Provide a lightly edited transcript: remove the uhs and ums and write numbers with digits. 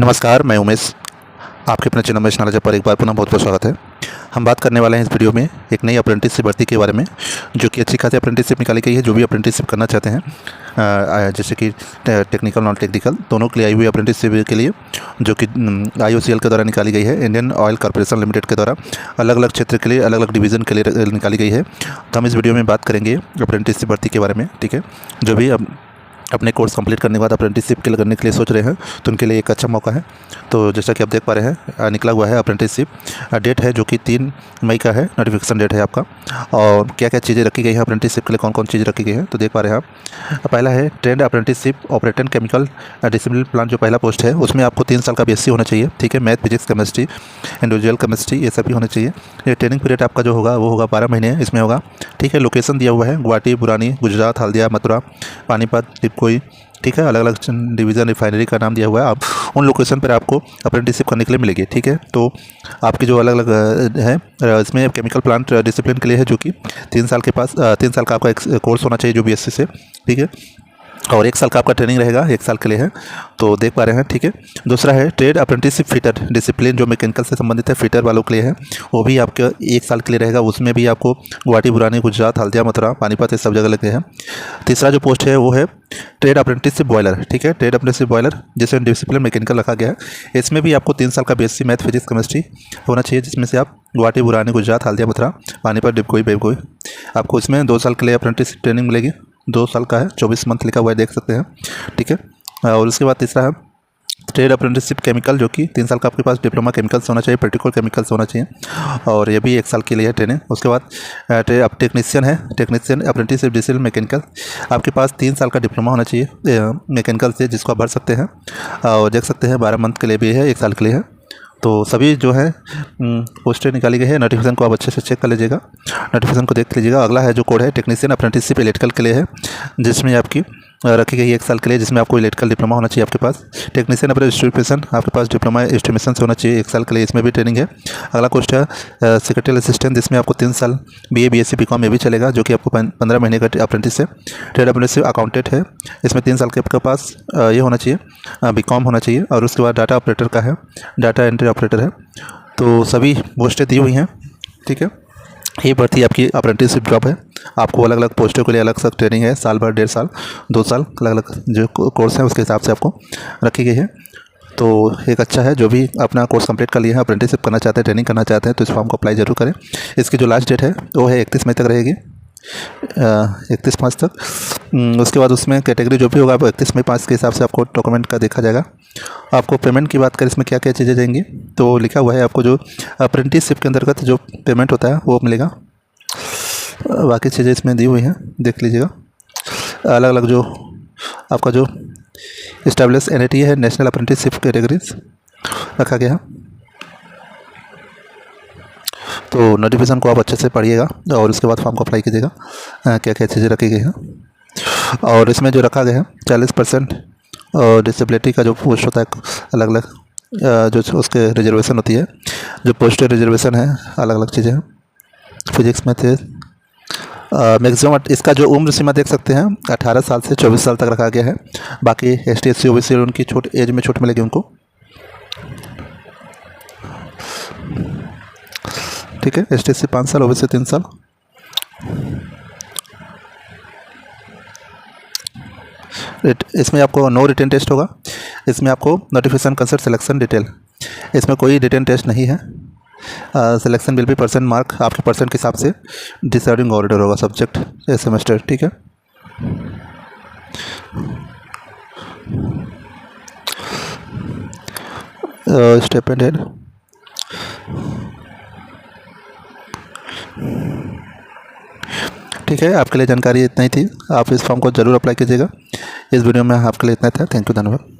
नमस्कार, मैं उमेश। आपके अपने चैनल में नॉलेज पर एक बार पुनः बहुत बहुत स्वागत है। हम बात करने वाले हैं इस वीडियो में एक नई अप्रेंटिसशिप भर्ती के बारे में, जो कि अच्छी खासी अप्रेंटिसशिप निकाली गई है। जो भी अप्रेंटिसशिप करना चाहते हैं, जैसे कि टेक्निकल नॉन टेक्निकल दोनों के लिए आई हुई अप्रेंटिसशिप के लिए, जो कि IOCL के द्वारा निकाली गई है, इंडियन ऑयल कॉर्पोरेशन लिमिटेड के द्वारा अलग अलग क्षेत्र के लिए, अलग अलग डिवीज़न के लिए निकाली गई है। तो हम इस वीडियो में बात करेंगे अप्रेंटिसशिप भर्ती के बारे में, ठीक है। जो भी अपने कोर्स कंप्लीट करने के बाद अप्रेंटिसशिप के लिए करने के लिए सोच रहे हैं, तो उनके लिए एक अच्छा मौका है। तो जैसा कि आप देख पा रहे हैं, निकला हुआ है अप्रेंटिसशिप डेट है, जो कि 3 मई का है, नोटिफिकेशन डेट है आपका। और क्या क्या चीज़ें रखी गई है अप्रेंटिसशिप के लिए, कौन कौन चीज़ रखी गई है, तो देख पा रहे हैं आप। पहला है trend apprenticeship operator chemical discipline plant, जो पहला पोस्ट है उसमें आपको 3 साल का BSc होना चाहिए, ठीक है। Math, physics, chemistry, individual chemistry, ये सभी होने चाहिए। ये ट्रेनिंग पीरियड आपका जो होगा वो होगा 12 महीने इसमें होगा, ठीक है। लोकेशन दिया हुआ है गुवाहाटी, बुरानी, गुजरात, हल्दिया, मथुरा, पानीपत, डिपकोई, ठीक है। अलग अलग डिवीज़न रिफाइनरी का नाम दिया हुआ है। आप उन लोकेशन पर आपको अप्रेंटिसशिप करने के लिए मिलेगी, ठीक है। तो आपकी जो अलग अलग है, इसमें केमिकल प्लांट डिसिप्लिन के लिए है, जो कि 3 साल के पास 3 साल का आपका एक कोर्स होना चाहिए जो BSc से, ठीक है। और 1 साल का आपका ट्रेनिंग रहेगा, 1 साल के लिए है, तो देख पा रहे हैं, ठीक है। दूसरा है ट्रेड अप्रेंटिसशिप फिटर डिसिप्लिन, जो मैकेनिकल से संबंधित है, फिटर वालों के लिए है। वो भी आपके 1 साल के लिए रहेगा। उसमें भी आपको गुवाहाटी, बुरानी, गुजरात, हल्दिया, मथुरा, पानीपत, ये सब जगह लगे हैं। तीसरा जो पोस्ट है वो है ट्रेड अप्रेंटिसशिप बॉयलर, ठीक है। ट्रेड अप्रेंटिसशिप बॉयलर जिसे डिसिप्लिन मैकेनिकल रखा गया है। इसमें भी आपको 3 साल का BSc मैथ, फिजिक्स, केमिस्ट्री होना चाहिए, जिसमें से आप गुवाहाटी, बुरानी, गुजरात, हल्दिया, मथुरा, पानीपत, डिपकोई, बेवकोई, आपको इसमें 2 साल के लिए अप्रेंटिसशिप ट्रेनिंग मिलेगी। 2 साल का है, 24 मंथ लिखा हुआ है, देख सकते हैं, ठीक है। और उसके बाद तीसरा है ट्रेड अप्रेंटिसशिप केमिकल, जो कि 3 साल का आपके पास डिप्लोमा केमिकल से होना चाहिए, प्रैक्टिकल केमिकल से होना चाहिए, और ये भी 1 साल के लिए है ट्रेनिंग। उसके बाद टेक्नीशियन है, टेक्नीशियन अप्रेंटिसशिप डिसिप्लिन मैकेनिकल, आपके पास 3 साल का डिप्लोमा होना चाहिए मैकेनिकल से, जिसको आप भर सकते हैं। और देख सकते हैं 12 मंथ के लिए भी है, 1 साल के लिए है। तो सभी जो है पोस्टें निकाली गई है। नोटिफिकेशन को आप अच्छे से चेक कर लीजिएगा, नोटिफिकेशन को देख लीजिएगा। अगला है जो कोड है टेक्नीशियन अप्रेंटिसशिप इलेक्ट्रिकल के लिए है, जिसमें आपकी रखी गई है 1 साल के लिए, जिसमें आपको इलेक्ट्रिकल डिप्लोमा होना चाहिए आपके पास। टेक्नीशियन अपने इंस्ट्रूमेंटेशन, आपके पास डिप्लोमा इंस्ट्रूमेंटेशन से होना चाहिए, 1 साल के लिए, इसमें भी ट्रेनिंग है। अगला पोस्ट है सेक्रेटरी असिस्टेंट, जिसमें आपको 3 साल BA, BSc, BCom ये भी चलेगा, जो कि आपको 15 महीने का अप्रेंटिस है। ट्रेड अप्रेंटिसशिप अकाउंटेंट है, इसमें 3 साल के आपके पास ये होना चाहिए, BCom होना चाहिए। और उसके बाद डाटा ऑपरेटर का है, डाटा एंट्री ऑपरेटर है। तो सभी पोस्टें दी हुई हैं, ठीक है। ये भर्ती आपकी अप्रेंटिसशिप जॉब है। आपको अलग अलग पोस्टों के लिए अलग से ट्रेनिंग है, साल भर, 1.5 साल, 2 साल, अलग अलग जो कोर्स है उसके हिसाब से आपको रखी गई है। तो एक अच्छा है, जो भी अपना कोर्स कंप्लीट कर लिया है, अप्रेंटिसशिप करना चाहते हैं, ट्रेनिंग करना चाहते हैं, तो इस फॉर्म को अप्लाई जरूर करें। इसकी जो लास्ट डेट है वो है 31 मई तक रहेगी, 31 मार्च तक। उसके बाद उसमें कैटेगरी जो भी होगा वो 31 मई 5 के हिसाब से आपको डॉक्यूमेंट का देखा जाएगा। आपको पेमेंट की बात करें, इसमें क्या क्या चीज़ें जाएंगी, तो लिखा हुआ है आपको जो अप्रेंटिसशिप के अंतर्गत जो पेमेंट होता है वो मिलेगा। बाकी चीज़ें इसमें दी हुई हैं, देख लीजिएगा। अलग अलग जो आपका जो इस्टेब्लिश NAT है, नेशनल अप्रेंटिसशिप कैटेगरीज रखा गया है। तो नोटिफिकेशन को आप अच्छे से पढ़िएगा और उसके बाद फॉर्म को अप्लाई कीजिएगा, क्या क्या चीज़ें रखी गई हैं। और इसमें जो रखा गया है 40% और डिसेबिलिटी का जो पोस्ट होता है, अलग अलग जो उसके रिजर्वेशन होती है, जो पोस्ट रिजर्वेशन है, अलग अलग चीज़ें हैं। फिजिक्स में थे मैक्सिमम इसका जो उम्र सीमा देख सकते हैं 18 साल से 24 साल तक रखा गया है। बाकी ST SC OBC उनकी छूट, एज में छूट मिलेगी उनको, ठीक है। ST SC 5 साल, OBC 3 साल। इसमें आपको नो रिटन टेस्ट होगा। इसमें आपको नोटिफिकेशन कंसर्ट सिलेक्शन डिटेल, इसमें कोई रिटन टेस्ट नहीं है। Selection will be percent mark, आपके परसेंट के हिसाब से डिसाइडिंग ऑर्डर होगा सब्जेक्ट सेमेस्टर, ठीक है। स्टेपेंड हेड, ठीक है। आपके लिए जानकारी इतना ही थी, आप इस फॉर्म को ज़रूर अप्लाई कीजिएगा। इस वीडियो में आपके लिए इतना था। थैंक यू, धन्यवाद।